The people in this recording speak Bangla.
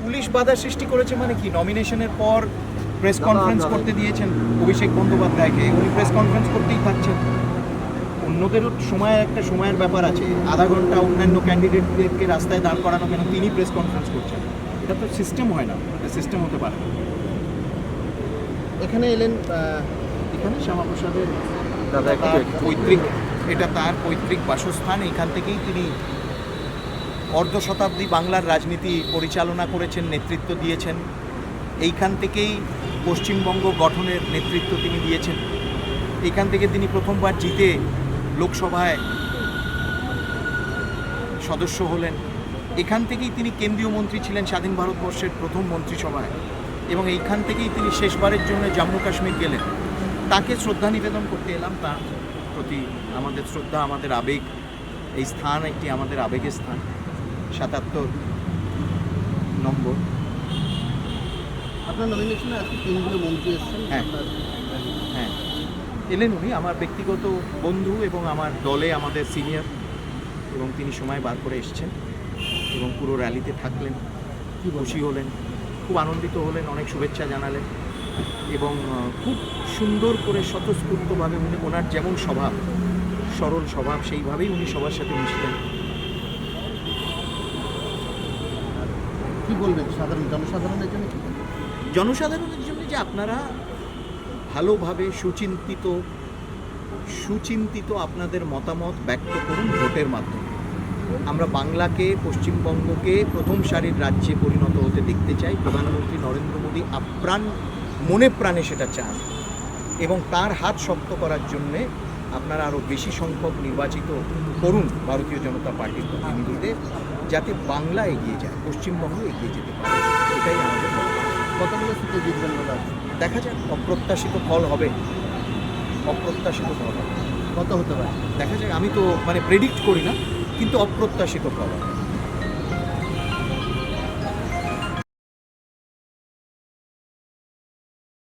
পুলিশ বাধা সৃষ্টি করেছে মানে কি? নমিনেশনের পর প্রেস কনফারেন্স করতে দিয়েছেন অভিষেক বন্দ্যোপাধ্যায়কে, উনি প্রেস কনফারেন্স করতেই থাকছেন। অন্যদেরও একটা সময়ের ব্যাপার আছে, আধা ঘন্টা অন্যান্য ক্যান্ডিডেটদেরকে রাস্তায় দাঁড় করানো কেন, তিনি প্রেস কনফারেন্স করছেন? এটা তো সিস্টেম হয় না, এটা সিস্টেম হতে পারে না। এখানে এলেন এখানে শ্যামাপ্রসাদের দাদা তার পৈতৃক, এটা তার পৈতৃক বাসস্থান। এখান থেকেই তিনি অর্ধ শতাব্দী বাংলার রাজনীতি পরিচালনা করেছেন, নেতৃত্ব দিয়েছেন। এইখান থেকেই পশ্চিমবঙ্গ গঠনের নেতৃত্ব তিনি দিয়েছেন। এইখান থেকে তিনি প্রথমবার জিতে লোকসভায় সদস্য হলেন। এখান থেকেই তিনি কেন্দ্রীয় মন্ত্রী ছিলেন স্বাধীন ভারতবর্ষের প্রথম মন্ত্রিসভায়, এবং এইখান থেকেই তিনি শেষবারের জন্য জম্মু কাশ্মীর গেলেন। তাকে শ্রদ্ধা নিবেদন করতে এলাম, তার প্রতি আমাদের শ্রদ্ধা, আমাদের আবেগ। এই স্থান একটি আমাদের আবেগের স্থান। ৭৭ নম্বর। আপনার নমিনেশনে আজকে কেন্দ্রীয় মন্ত্রী এসেছেন। হ্যাঁ। হ্যাঁ, এলেন উনি, আমার ব্যক্তিগত বন্ধু এবং আমার দলে আমাদের সিনিয়র, এবং তিনি সময় বার করে এসেছেন এবং পুরো র্যালিতে থাকলেন। খুব খুশি হলেন, খুব আনন্দিত হলেন, অনেক শুভেচ্ছা জানালেন, এবং খুব সুন্দর করে স্বতঃস্ফূর্তভাবে উনি, ওনার যেমন স্বভাব, সরল স্বভাব, সেইভাবেই উনি সবার সাথে মিশলেন। কি বলবেন জনসাধারণের জন্য? জনসাধারণের জন্য যে আপনারা ভালোভাবে সুচিন্তিত আপনাদের মতামত ব্যক্ত করুন ভোটের মাধ্যমে। আমরা বাংলাকে, পশ্চিমবঙ্গকে প্রথম সারির রাজ্যে পরিণত হতে দেখতে চাই। প্রধানমন্ত্রী নরেন্দ্র মোদী আপ্রাণ মনে প্রাণে সেটা চান, এবং তার হাত শক্ত করার জন্যে আপনারা আরও বেশি সংখ্যক নির্বাচিত করুন ভারতীয় জনতা পার্টির প্রতিনিধিদের, যাতে বাংলা এগিয়ে যায়, পশ্চিমবঙ্গ এগিয়ে যেতে পারে। এটাই আমাদের লক্ষ্য। কতগুলো সিটে জিতবেন বলে আছে? দেখা যাক, অপ্রত্যাশিত ফল হবে, অপ্রত্যাশিত ফল হবে। কত হতে পারে? দেখা যাক, আমি তো প্রেডিক্ট করি না, কিন্তু অপ্রত্যাশিত ফল হবে।